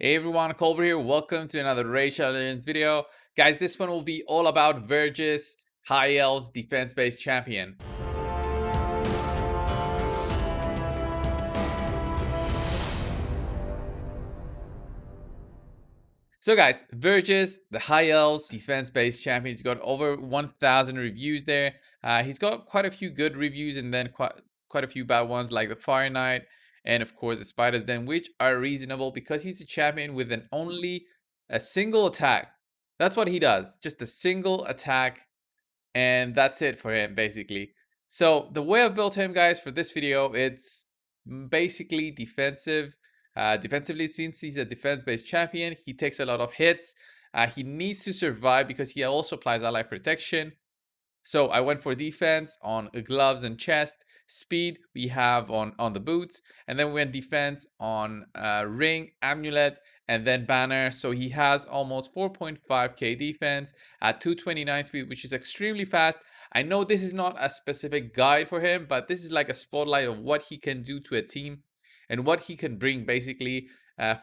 Hey everyone, Colbert here. Welcome to another Raid Shadow Legends video. Guys, this one will be all about Vergis, High Elves defense-based champion. So guys, Vergis, the High Elves defense-based champion, he's got over 1,000 reviews there. He's got quite a few good reviews and then quite a few bad ones like the Fire Knight and of course the Spider's Den, which are reasonable because he's a champion with only a single attack. That's what he does, just a single attack, and that's it for him basically. So the way I've built him, guys, for this video, it's basically defensive. Defensively, since he's a defense-based champion, he takes a lot of hits. He needs to survive because he also applies ally protection. So I went for defense on gloves and chest. Speed we have on the boots, and then we went defense on ring, amulet, and then banner. So he has almost 4.5k defense at 229 speed, which is extremely fast. I know this is not a specific guide for him, but this is like a spotlight of what he can do to a team and what he can bring basically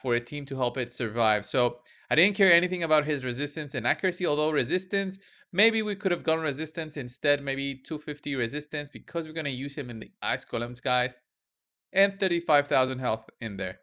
for a team to help it survive. So I didn't care anything about his resistance and accuracy, although resistance, maybe we could have gone resistance instead, maybe 250 resistance, because we're going to use him in the ice golems, guys, and 35,000 health in there.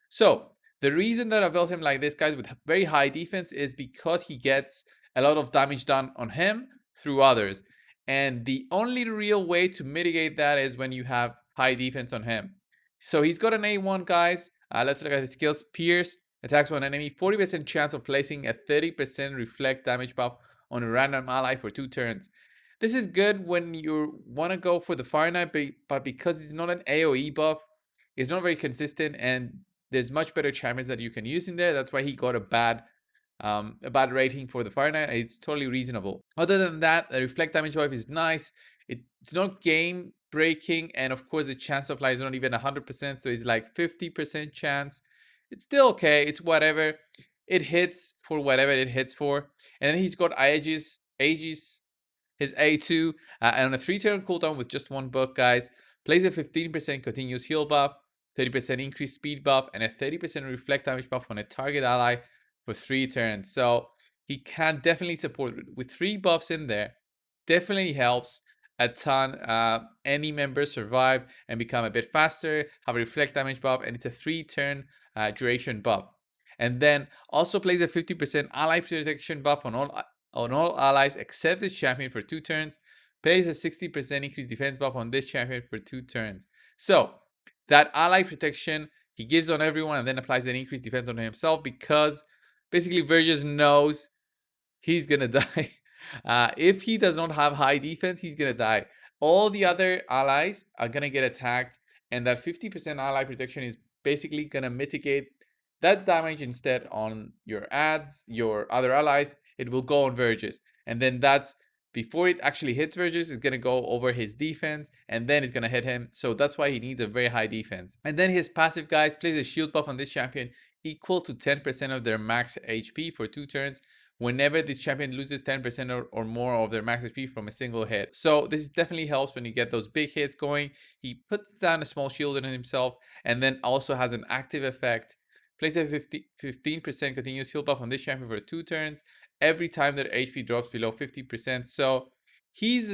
So the reason that I built him like this, guys, with very high defense is because he gets a lot of damage done on him through others. And the only real way to mitigate that is when you have high defense on him. So he's got an A1, guys. Let's look at his skills. Pierce, attacks one enemy, 40% chance of placing a 30% reflect damage buff on a random ally for 2 turns. This is good when you want to go for the Fire Knight, but because it's not an AoE buff, it's not very consistent, and there's much better champions that you can use in there. That's why he got a bad rating for the Fire Knight. It's totally reasonable. Other than that, the reflect damage buff is nice. It's not game breaking, and of course the chance to apply is not even 100%, so it's like 50% chance. It's still okay. It's whatever. It hits for whatever it hits for. And then he's got Aegis, his A2, and on a 3-turn cooldown with just one book, guys. Plays a 15% continuous heal buff, 30% increased speed buff, and a 30% reflect damage buff on a target ally for 3 turns. So he can definitely support with 3 buffs in there. Definitely helps a ton. Any members survive and become a bit faster, have a reflect damage buff, and it's a 3-turn duration buff. And then also plays a 50% ally protection buff on all allies except this champion for 2 turns. Plays a 60% increased defense buff on this champion for 2 turns. So that ally protection he gives on everyone and then applies an increased defense on himself, because basically Verges knows he's gonna die. If he does not have high defense, he's gonna die. All the other allies are gonna get attacked, and that 50% ally protection is basically gonna mitigate that damage instead on your your other allies. It will go on Verges, and then that's before it actually hits Verges, it's gonna go over his defense, and then it's gonna hit him. So that's why he needs a very high defense. And then his passive, guys, plays a shield buff on this champion equal to 10% of their max HP for 2 turns whenever this champion loses 10% or more of their max HP from a single hit. So this definitely helps when you get those big hits going. He puts down a small shield on himself, and then also has an active effect. Plays a 15% continuous heal buff on this champion for 2 turns every time their HP drops below 50%. So he's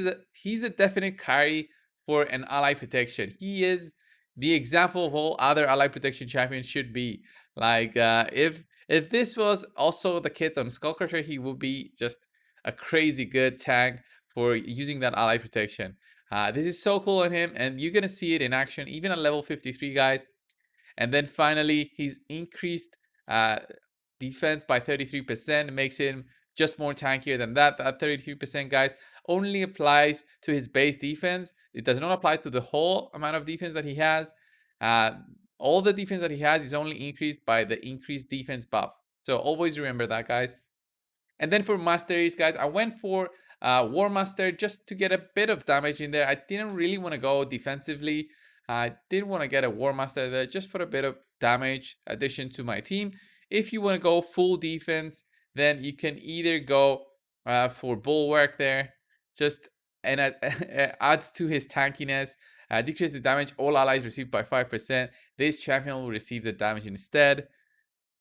a definite carry for an ally protection. He is the example of all other ally protection champions should be. Like if this was also the kit on Skullcrusher, he would be just a crazy good tank for using that ally protection. This is so cool on him, and you're gonna see it in action even at level 53, guys. And then finally, he's increased defense by 33%, makes him just more tankier than that. That 33%, guys, only applies to his base defense. It does not apply to the whole amount of defense that he has. All the defense that he has is only increased by the increased defense buff. So always remember that, guys. And then for Masteries, guys, I went for War Master just to get a bit of damage in there. I didn't really want to go defensively. I didn't want to get a War Master there just for a bit of damage addition to my team. If you want to go full defense, then you can either go for Bulwark there, just and adds to his tankiness. Decrease the damage all allies receive by 5%. This champion will receive the damage instead.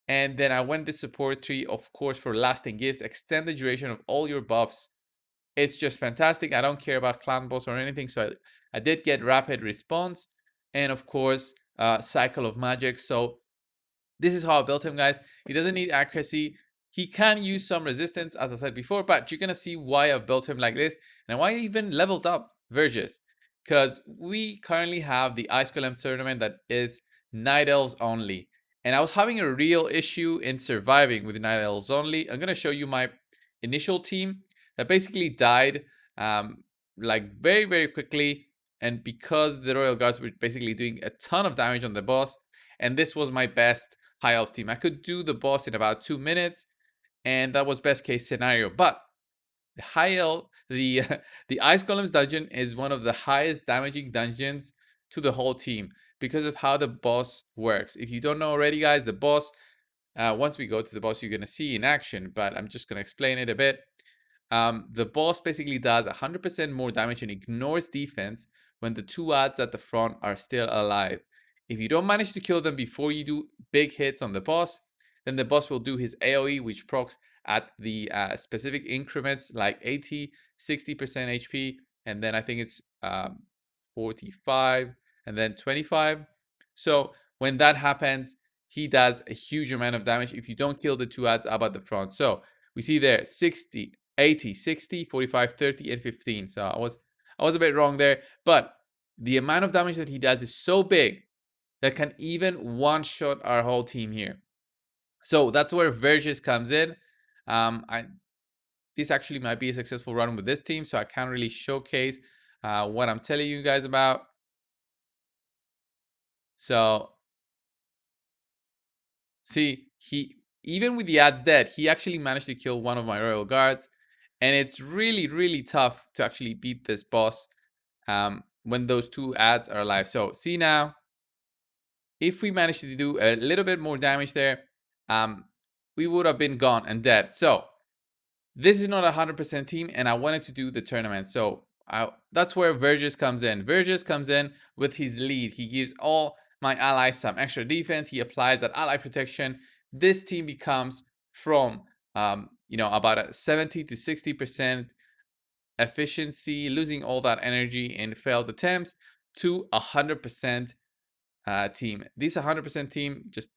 And then I went the support tree, of course, for lasting gifts, extend the duration of all your buffs. It's just fantastic. I don't care about clan boss or anything. So I did get rapid response and of course, cycle of magic. So this is how I built him, guys. He doesn't need accuracy. He can use some resistance, as I said before, but you're going to see why I've built him like this and why I even leveled up Verges. Because we currently have the Ice Golem tournament that is Night Elves only. And I was having a real issue in surviving with Night Elves only. I'm going to show you my initial team that basically died like very, very quickly. And because the Royal Guards were basically doing a ton of damage on the boss, and this was my best high elves team. I could do the boss in about 2 minutes, and that was best case scenario. But the high elf, the Ice Golems dungeon is one of the highest damaging dungeons to the whole team because of how the boss works. If you don't know already, guys, the boss, once we go to the boss, you're going to see in action, but I'm just going to explain it a bit. The boss basically does 100% more damage and ignores defense when the two adds at the front are still alive. If you don't manage to kill them before you do big hits on the boss, then the boss will do his AoE, which procs at the specific increments like 80, 60% HP, and then I think it's 45, and then 25. So when that happens, he does a huge amount of damage if you don't kill the two adds up at the front. So we see there 60, 80, 60, 45, 30, and 15. So I was a bit wrong there, but the amount of damage that he does is so big that can even one-shot our whole team here. So that's where Verges comes in. This actually might be a successful run with this team, so I can't really showcase what I'm telling you guys about. So see, even with the adds dead, he actually managed to kill one of my Royal Guards. And it's really, really tough to actually beat this boss when those two adds are alive. So see now, if we managed to do a little bit more damage there, we would have been gone and dead. So this is not a 100% team, and I wanted to do the tournament. So that's where Vergis comes in. Vergis comes in with his lead. He gives all my allies some extra defense. He applies that ally protection. This team becomes from about a 70 to 60% efficiency, losing all that energy in failed attempts, to 100% team. This 100% team just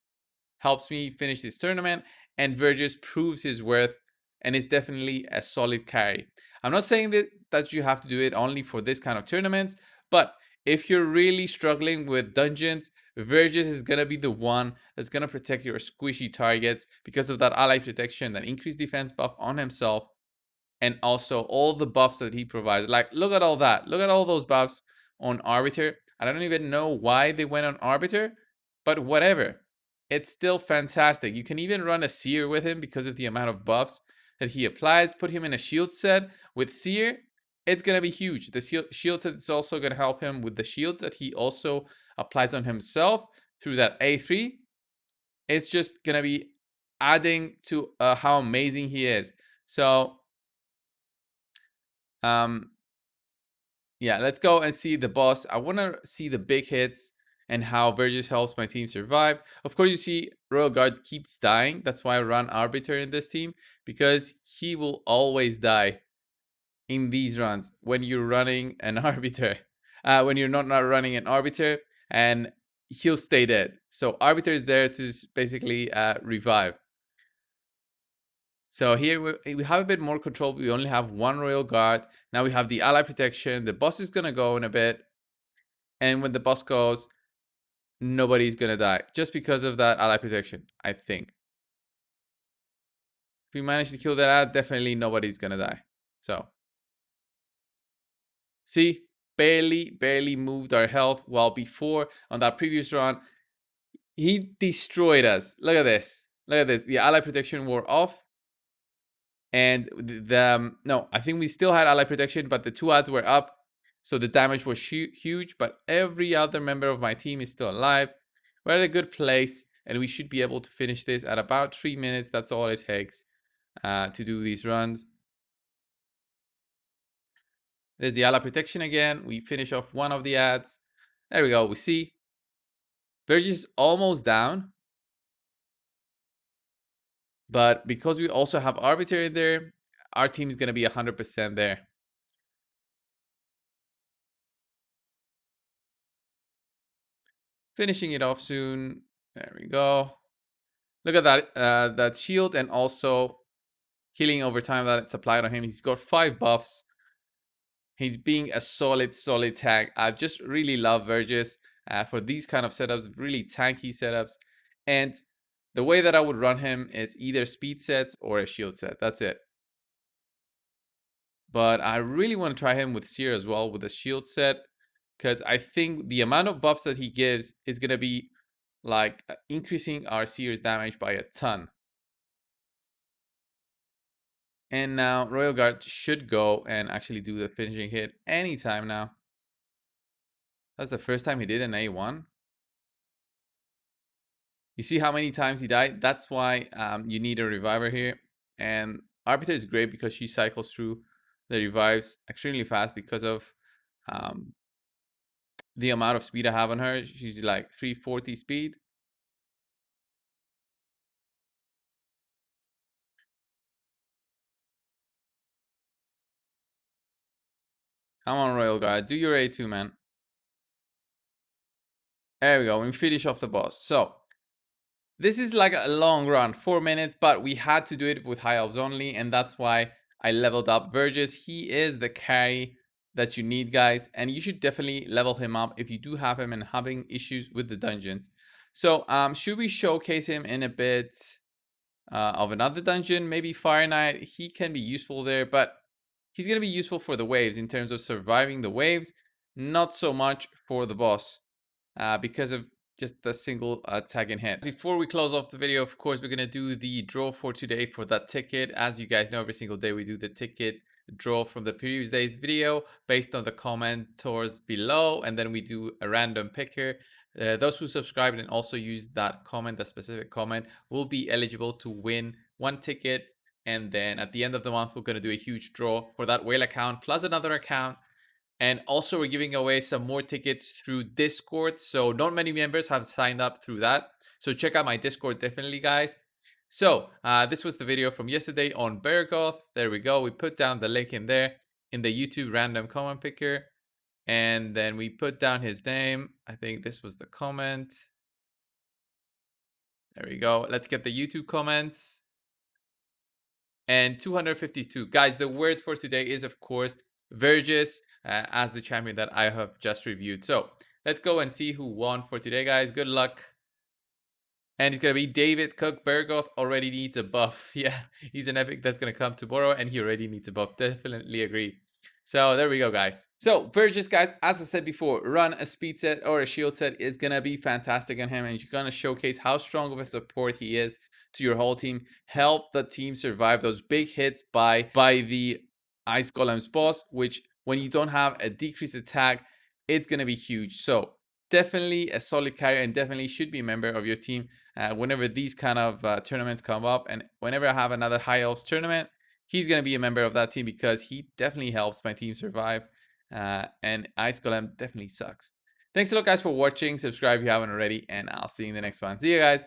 helps me finish this tournament, and Vergis proves his worth and is definitely a solid carry. I'm not saying that you have to do it only for this kind of tournaments, but if you're really struggling with dungeons, Vergis is going to be the one that's going to protect your squishy targets because of that ally protection, that increased defense buff on himself, and also all the buffs that he provides. Like, look at all that. Look at all those buffs on Arbiter. I don't even know why they went on Arbiter, but whatever. It's still fantastic. You can even run a Seer with him because of the amount of buffs that he applies. Put him in a shield set with Seer. It's going to be huge. The shield set is also going to help him with the shields that he also applies on himself through that A3. It's just going to be adding to how amazing he is. So yeah, let's go and see the boss. I want to see the big hits and how Vergis helps my team survive. Of course, you see Royal Guard keeps dying. That's why I run Arbiter in this team, because he will always die in these runs when you're running an Arbiter. When you're not running an Arbiter, and he'll stay dead. So Arbiter is there to basically revive. So here we have a bit more control. We only have one Royal Guard. Now we have the ally protection. The boss is going to go in a bit. And when the boss goes, nobody's going to die. Just because of that ally protection, I think. If we manage to kill that ad, definitely nobody's going to die. So, see, barely moved our health. While before, on that previous run, he destroyed us. Look at this. Look at this. The ally protection wore off. And no, I think we still had ally protection, but the two adds were up. So the damage was huge, but every other member of my team is still alive. We're at a good place, and we should be able to finish this at about 3 minutes. That's all it takes to do these runs. There's the ally protection again. We finish off one of the adds. There we go. We see Vergis almost down. But because we also have Arbitrary there, our team is going to be 100% there. Finishing it off soon. There we go. Look at that, that shield, and also healing over time that it's applied on him. He's got 5 buffs. He's being a solid tag. I just really love Verges for these kind of setups, really tanky setups. And the way that I would run him is either speed sets or a shield set. That's it. But I really want to try him with Seer as well with a shield set, because I think the amount of buffs that he gives is going to be like increasing our Seer's damage by a ton. And now Royal Guard should go and actually do the finishing hit anytime now. That's the first time he did an A1. You see how many times he died? That's why you need a reviver here. And Arbiter is great because she cycles through the revives extremely fast because of the amount of speed I have on her. She's like 340 speed. Come on, Royal Guard. Do your A2, man. There we go. We finish off the boss. So this is like a long run, 4 minutes, but we had to do it with high elves only, and that's why I leveled up Verges. He is the carry that you need, guys, and you should definitely level him up if you do have him and having issues with the dungeons. So should we showcase him in a bit of another dungeon? Maybe Fire Knight. He can be useful there, but he's going to be useful for the waves in terms of surviving the waves, not so much for the boss. Because of just the single tag and hit. Before we close off the video, of course, we're going to do the draw for today for that ticket. As you guys know, every single day we do the ticket draw from the previous day's video based on the commenters below, and then we do a random picker. Those who subscribed and also use that comment, that specific comment, will be eligible to win 1 ticket. And then at the end of the month, we're going to do a huge draw for that whale account plus another account. And also we're giving away some more tickets through Discord. So not many members have signed up through that. So check out my Discord definitely, guys. So this was the video from yesterday on Vergis. There we go. We put down the link in there in the YouTube random comment picker. And then we put down his name. I think this was the comment. There we go. Let's get the YouTube comments. And 252. Guys, the word for today is, of course, Vergis as the champion that I have just reviewed. So let's go and see who won for today, guys. Good luck. And it's going to be David Cook. Bergoth already needs a buff. Yeah, he's an epic that's going to come tomorrow, and he already needs a buff. Definitely agree. So there we go, guys. So Vergis, guys, as I said before, run a speed set or a shield set is going to be fantastic on him, and you're going to showcase how strong of a support he is to your whole team. Help the team survive those big hits by the Ice Golem's boss, which when you don't have a decreased attack, it's going to be huge. So definitely a solid carrier, and definitely should be a member of your team whenever these kind of tournaments come up. And whenever I have another High Elves tournament, he's going to be a member of that team because he definitely helps my team survive. And Ice Golem definitely sucks. Thanks a lot, guys, for watching. Subscribe if you haven't already, and I'll see you in the next one. See you guys.